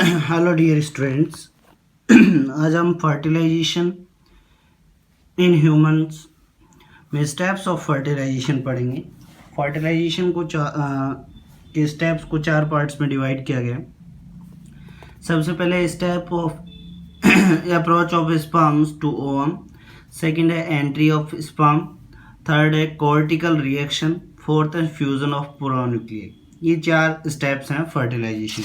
Hello dear students. आज हम fertilisation in humans में स्टेप्स ऑफ फर्टिलाइजेशन पढ़ेंगे। फर्टिलाइजेशन को के स्टेप्स को 4 पार्ट्स में डिवाइड किया गया। सबसे पहले step of approach of sperms to ovum, second है एंट्री ऑफ स्पर्म, थर्ड है कॉर्टिकल रिएक्शन, फोर्थ है फ्यूजन ऑफ प्रोन्यूक्लियर। ये 4 स्टेप्स हैं फर्टिलाइजेशन।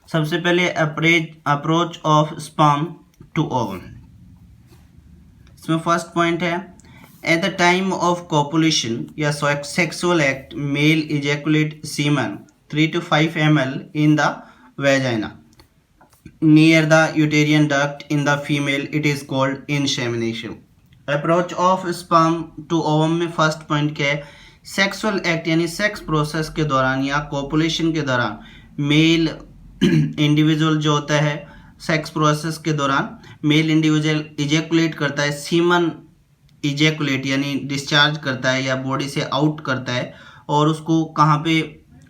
सबसे पहले approach of sperm to ovum. इसमें फर्स्ट पॉइंट है, at the time of copulation या sexual act male ejaculate semen 3 to 5 ml in the vagina near the uterine duct. In the female it is called insemination. Approach of sperm to ovum में first point क्या है, sexual act यानी sex process के दौरान या copulation के दौरान mail individual जो होता है सेक्स प्रोसेस के दौरान मेल इंडिविजुअल इजैकुलेट करता है, सीमन इजैकुलेट यानी डिस्चार्ज करता है या बॉडी से आउट करता है, और उसको कहाँ पे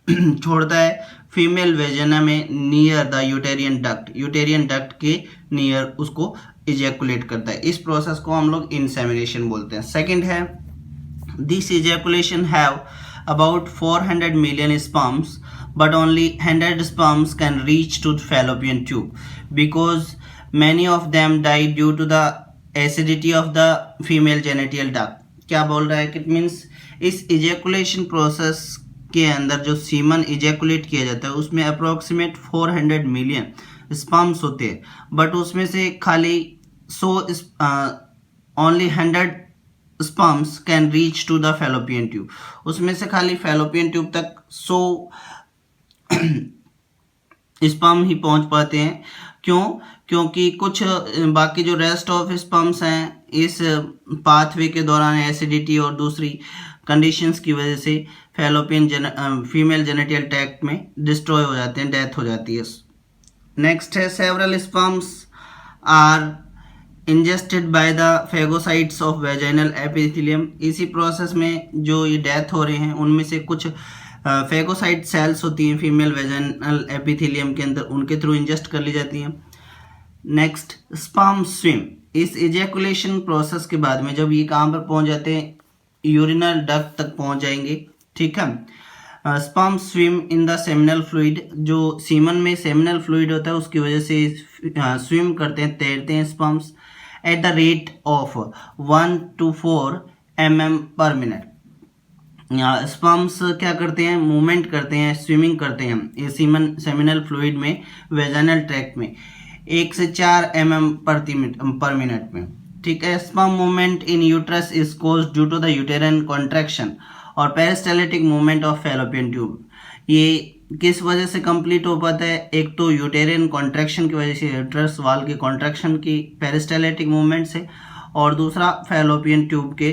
छोड़ता है, फीमेल वेजिना में नियर द यूटेरियन डक्ट, यूटेरियन डक्ट के नियर उसको इजैकुलेट करता है। इस प्रोसेस को हम लोग इंसेमिनेशन बोलते हैं। सेकंड है, this ejaculation have about 400 million sperms, but only 100 sperms can reach to the fallopian tube because many of them die due to the acidity of the female genital duct. क्या बोल रहा है कि means इस ejaculation process के अंदर जो semen ejaculate किया जाता है उसमें अप्रोक्सीमेट 400 मिलियन स्पर्म्स होते हैं, बट उसमें से खाली 100 only 100 sperms can reach to the fallopian tube. उसमें से खाली फैलोपियन ट्यूब तक 100 स्पर्म ही पहुंच पाते हैं। क्यों? क्योंकि कुछ बाकी जो रेस्ट ऑफ स्पर्म्स हैं इस पाथवे के दौरान एसिडिटी और दूसरी कंडीशंस की वजह से फीमेल जेनिटल ट्रैक्ट में डिस्ट्रॉय हो जाते हैं, डेथ हो जाती है। नेक्स्ट है, several sperms are ingested by the phagocytes of vaginal epithelium. इसी प्रोसेस में जो ये डेथ हो रहे हैं उनमें से कुछ फेगोसाइट सेल्स होती हैं फीमेल वेजाइनल एपिथेलियम के अंदर, उनके थ्रू इंजेस्ट कर ली जाती हैं। Next, sperm swim. इस इजैकुलेशन प्रोसेस के बाद में जब ये कहाँ पर पहुंच जाते हैं, यूरिनल डक्ट तक पहुंच जाएंगे, ठीक है। Sperm swim in the seminal fluid, जो सीमन में सेमिनल फ्लूइड होता है उसकी वजह से स्विम करते हैं, तैरते हैं sperms at the rate of 1 to 4 mm per minute। Sperms क्या करते हैं, मूवमेंट करते हैं, स्विमिंग करते हैं ये सेमिनल फ्लूइड में वेजाइनल ट्रैक्ट में 1 से 4 mm पर मिनट में, ठीक है। Sperm movement in uterus is caused due to the uterine contraction और peristaltic movement of fallopian tube. ये किस वजह से कंप्लीट हो पाता है, एक तो यूटेरिन कॉन्ट्रैक्शन की वजह से, यूट्रस वाल के कॉन्ट्रैक्शन की पेरिस्टाल्टिक मूवमेंट से, और दूसरा फैलोपियन ट्यूब के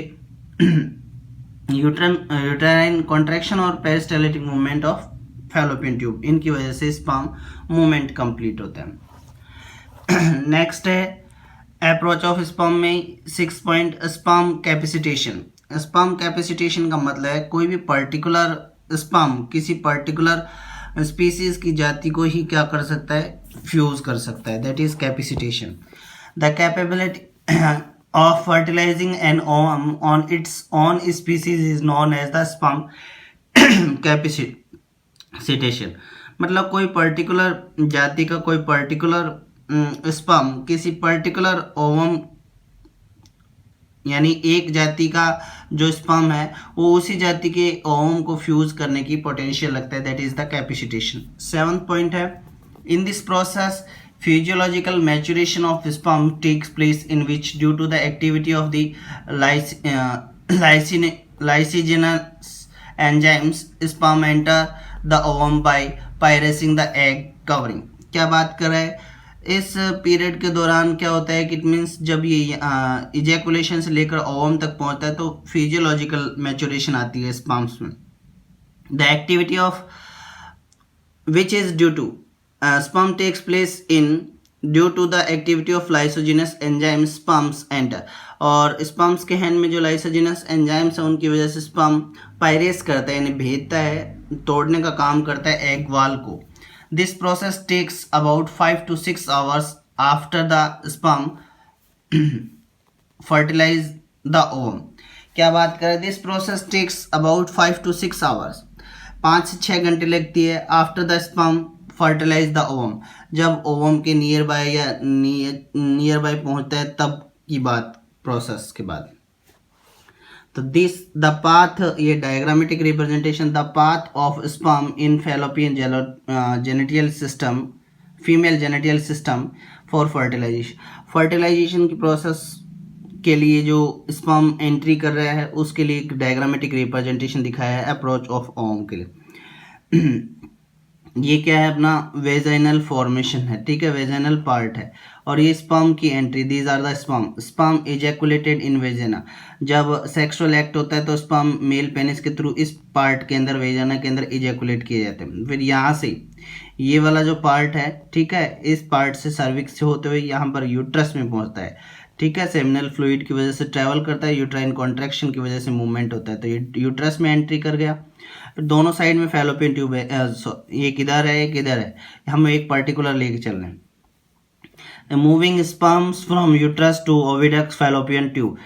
यूटेराइन कॉन्ट्रैक्शन और peristaltic movement of fallopian tube, इनकी वजह से स्पर्म मूवमेंट कंप्लीट होता है। नेक्स्ट है, अप्रोच ऑफ स्पर्म में 6 point, sperm capacitation. Sperm capacitation का मतलब है कोई भी पर्टिकुलर स्पर्म किसी पर्टिकुलर स्पीसीज की जाति को ही क्या कर सकता है, फ्यूज कर सकता है, that is capacitation. The capability of fertilising an ovum on its own species is known as the sperm capacitation. मतलब कोई पर्टिकुलर जाति का कोई पर्टिकुलर स्पर्म किसी पर्टिकुलर ओवम यानी एक जाति का जो स्पर्म है वो उसी जाति के ओवम को फ्यूज करने की पोटेंशियल लगता है, that is the capacitation. 7th point है, in this process physiological maturation of sperm takes place in which due to the activity of the lysogenous enzymes sperm enter the ovum by piercing the egg covering। क्या बात कर रहा है, इस period के दौरान क्या होता है कि इट मीन्स जब ये इजैकुलेशन से लेकर ओवम तक पहुंचता है तो फिजियोलॉजिकल मैच्योरेशन आती है स्पर्म्स में। The activity of which is due to sperm takes place in due to the activity of lysogenous enzyme sperms enter, और स्पर्म्स के हैंड में जो लाइसोजिनस एंजाइम्स है उनकी वजह से स्पर्म पायरेस करता है, यानी भेजता है, तोड़ने का काम करता है एग वाल को. This process takes about 5 to 6 hours after the sperm fertilise the ovum. क्या बात करें, this process takes about 5 to 6 hours, 5 से 6 घंटे लगती है after the sperm fertilise the ovum, जब ओवम के नियर बाय या नियर बाय पहुंचता है तब की बात, प्रोसेस के बाद. तो दिस द पाथ, ये diagrammatic representation, the path of sperm in fallopian genital system, female genital system for fertilization की प्रोसेस के लिए जो स्पर्म एंट्री कर रहा है उसके लिए एक डायग्रामेटिक रिप्रेजेंटेशन दिखाया है अप्रोच ऑफ ओवम के लिए. ये क्या है अपना वेजाइनल फॉर्मेशन है, ठीक है, वेजाइनल पार्ट है, और ये स्पर्म की entry, these are the sperm ejaculated in vagina, जब सेक्सुअल एक्ट होता है तो स्पर्म मेल पेनिस के थ्रू इस पार्ट के अंदर, वेजिना के अंदर इजैकुलेट किए जाते हैं. फिर यहाँ से ये वाला जो पार्ट है, ठीक है, इस पार्ट से सर्विक्स से होते हुए यहाँ पर यूट्रस में पहुँचता है, ठीक है, सेमिनल फ्लूइड की वजह से ट्रैवल करता है, यूट्राइन कॉन्ट्रैक्शन की वजह से मूवमेंट होता है, तो ये यूट्रस में एंट्री कर गया. दोनों साइड में फैलोपियन ट्यूब है, एक इधर है एक इधर है, हम एक पर्टिकुलर लेके चल रहे हैं. Moving sperms from uterus to oviducts fallopian tube,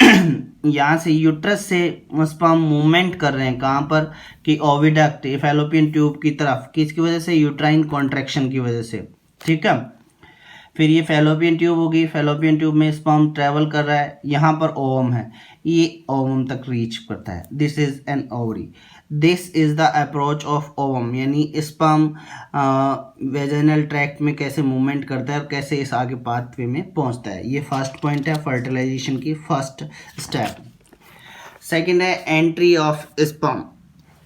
यहाँ से यूट्रस से स्पर्म मूवमेंट कर रहे हैं कहाँ पर कि ओविडक्ट, फैलोपियन ट्यूब की तरफ, किसकी वजह से, यूट्राइन कॉन्ट्रैक्शन की वजह से, ठीक है. फिर ये फैलोपियन ट्यूब होगी, फैलोपियन ट्यूब में स्पर्म ट्रैवल कर रहा है, यहाँ पर ओवम है, ये ओवम तक रीच करता है. This is an ovary, this is the approach of ovum, यानी स्पर्म वेजाइनल ट्रैक्ट में कैसे मूवमेंट करता है और कैसे इस आगे पाथवे में पहुंचता है. ये फर्स्ट पॉइंट है फर्टिलाइजेशन की फर्स्ट स्टेप. सेकंड है एंट्री ऑफ स्पर्म,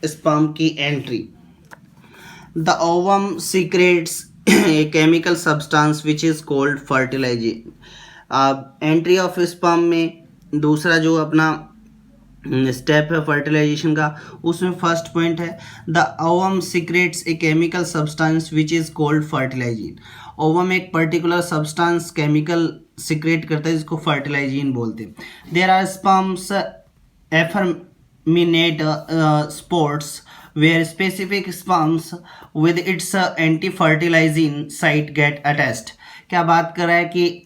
स्पर्म की entry. The ovum secretes a chemical substance which is called fertilizer. Entry of sperm में दूसरा जो अपना स्टेप है फर्टिलाइजेशन का, उसमें फर्स्ट पॉइंट है the ovum secretes a chemical substance which is called fertilizin. Ovum एक पर्टिकुलर सब्सटेंस केमिकल सीक्रेट करता है जिसको फर्टिलाइजिन बोलते हैं. There are sperms एफर्मिनेट sports where specific sperms with its anti-fertilizing site get attached. क्या बात कर रहा है कि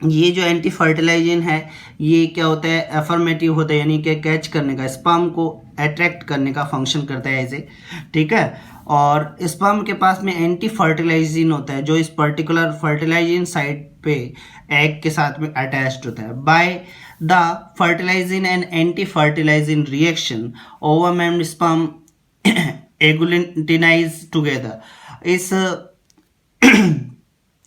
ये जो एंटी फर्टिलाइजिन है ये क्या होता है, एफर्मेटिव होता है, यानी कि कैच करने का, स्पर्म को अट्रैक्ट करने का फंक्शन करता है ऐसे, ठीक है. और स्पर्म के पास में एंटी फर्टिलाइजिन होता है जो इस पर्टिकुलर फर्टिलाइजिन साइट पे एग के साथ में अटैच्ड होता है. By the fertilizin and anti fertilizin reaction ovum and sperm agglutinate together. इस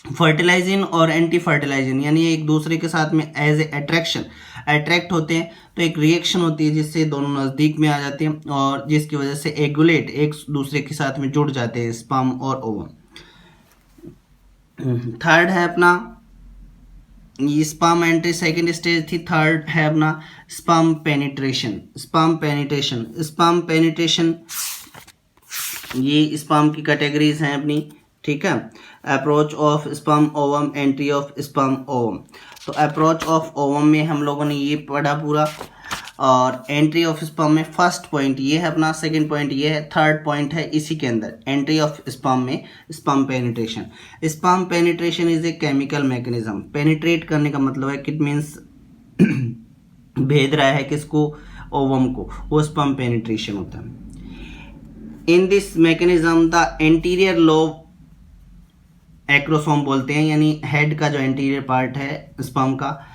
फर्टिलाइजिन और एंटी फर्टिलाइजिन यानी एक दूसरे के साथ में एज ए अट्रैक्ट होते हैं, तो एक रिएक्शन होती है जिससे दोनों नज़दीक में आ जाते हैं और जिसकी वजह से एगुलेट, एक दूसरे के साथ में जुड़ जाते हैं स्पर्म और ओवम. थर्ड है अपना ये स्पर्म एंट्री, सेकेंड स्टेज थी. थर्ड है अपना स्पर्म पेनिट्रेशन. ये स्पर्म की कैटेगरीज हैं अपनी, ठीक है. Approach of sperm ovum, entry of sperm ovum. तो अप्रोच ऑफ ओवम में हम लोगों ने ये पढ़ा पूरा, और एंट्री ऑफ स्पर्म में फर्स्ट पॉइंट ये है अपना, सेकंड पॉइंट ये है, थर्ड पॉइंट है इसी के अंदर एंट्री ऑफ स्पर्म में sperm penetration. Sperm penetration is a chemical mechanism. Penetrate करने का मतलब है कि इट मीन्स भेद रहा है किसको, ओवम को, वो स्पर्म पेनिट्रेशन होता है. In this mechanism the anterior lobe acrosome बोलते हैं, यानी हेड का जो एंटीरियर पार्ट है स्पर्म का,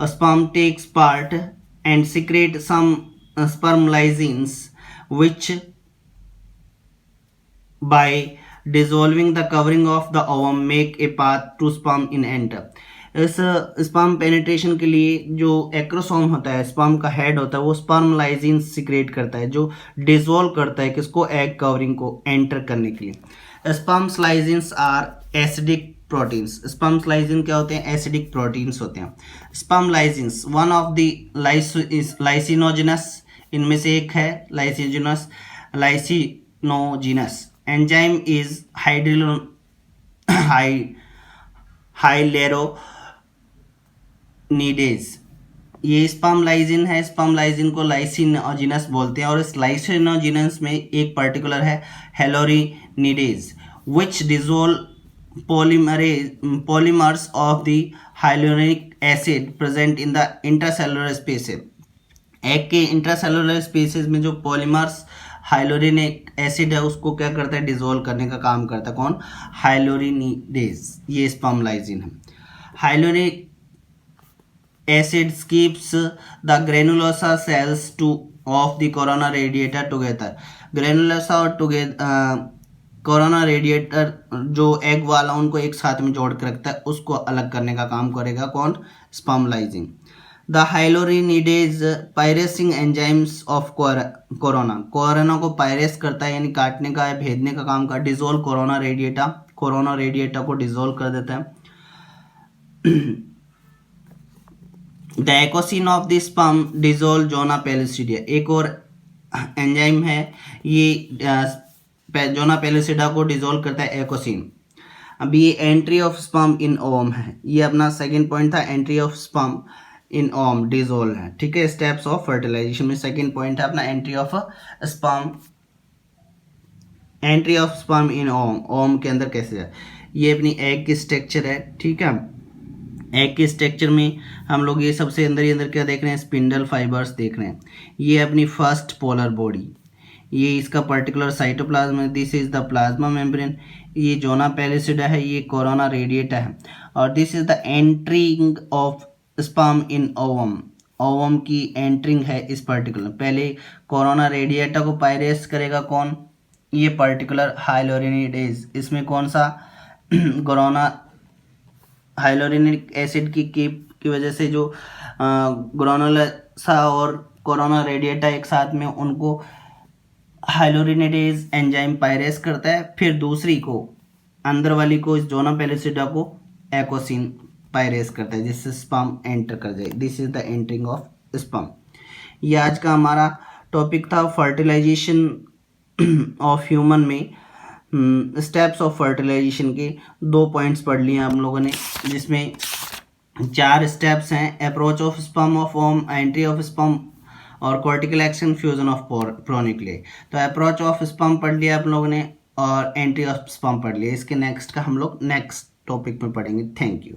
sperm takes part and secrete some sperm lysins which by dissolving the covering of the ovum make a path to sperm in enter. इस sperm penetration के लिए जो एक्रोसोम होता है, स्पर्म का हेड होता है, वो स्पर्म लाइसिन सीक्रेट करता है जो डिसॉल्व करता है किसको, एग कवरिंग को एंटर करने के लिए. Sperm lysins are acidic proteins. Sperm lysin क्या होते हैं, एसिडिक प्रोटीन्स होते हैं. Sperm lysins one of the lysinogenous, इनमें से एक है लाइसिनोजिनस एंजाइम इज हाई हाइलेरोनिडेज। ये स्पर्म है, स्पर्म को लाइसिनोजिनस बोलते हैं, और इस लाइसिनोजिनस में एक पर्टिकुलर है हेलोरिनिडेज विच dissolve polymers of the hyaluronic acid present in the intracellular spaces। Egg के इंट्रासेलुलर स्पेसिस में जो पॉलीमर्स हाइलोरिनिक एसिड है उसको क्या करता है, डिजोल्व करने का काम करता है। कौन? हाइलोरिनिडेज। ये स्पर्म लाइसिन है। Hyaluronic acid keeps the granulosa cells to of the corona radiator together। granulosa और कोरोना रेडिएटर जो एग वाला उनको एक साथ में जोड़ के रखता है, उसको अलग करने का काम करेगा कौन? Sperm lysin. The hyaluronidase piercing enzymes of corona को पायरेस करता है, यानी काटने का या भेदने का काम कर। डिजोल्व कोरोना रेडिएटा को डिजोल्व कर देता है। The acrosin of the sperm dissolve zona pellucida. एक और एंजाइम है, ये जोना पेलिसिडा को डिजोल्व करता है एकोसिन। अभी ये entry of sperm in ovum है, ये अपना सेकंड पॉइंट था, entry of sperm in ovum dissolve है। ठीक है, स्टेप्स ऑफ फर्टिलाइजेशन में सेकंड पॉइंट है अपना entry of sperm in ovum. Ovum के अंदर कैसे है, ये अपनी एग की स्ट्रक्चर है। ठीक है, एग के स्ट्रक्चर में हम लोग ये सबसे अंदर ही अंदर क्या देख रहे हैं, स्पिंडल फाइबर्स देख रहे हैं। ये अपनी फर्स्ट पोलर बॉडी, ये इसका पर्टिकुलर साइटोप्लाज्म है। This is the plasma membrane. ये जोना पेलिसिडा है, ये कोरोना रेडिएटा है, और this is the entering of sperm in ovum. Ovum की एंट्रिंग है इस पर्टिकुलर। पहले कोरोना रेडिएटा को पायरेस करेगा कौन? ये पर्टिकुलर हाइलोरिनिडेज। इसमें कौन सा कोरोना हाइलोरिनिक एसिड की वजह से जो ग्रानुलोसा और कोरोना रेडिएटा एक साथ में, उनको हाइलोरिनिडेज एंजाइम पायरेस करता है। फिर दूसरी को, अंदर वाली को, इस जोना पेलिसिडा को एकोसिन पायरेस करता है, जिससे स्पर्म एंटर कर जाए। This is the entering of sperm. ये आज का हमारा टॉपिक था फर्टिलाइजेशन ऑफ ह्यूमन में। स्टेप्स ऑफ फर्टिलाइजेशन के 2 पॉइंट्स पढ़ लिए हम लोगों ने, जिसमें 4 स्टेप्स हैं। Approach of sperm of ovum, entry of sperm, और कॉर्टिकल एक्शन, फ्यूजन ऑफ प्रोन्यूक्लियर। तो अप्रोच ऑफ स्पर्म पढ़ लिया आप लोगों ने और एंट्री ऑफ स्पर्म पढ़ लिया। इसके नेक्स्ट का हम लोग नेक्स्ट टॉपिक में पढ़ेंगे। Thank you.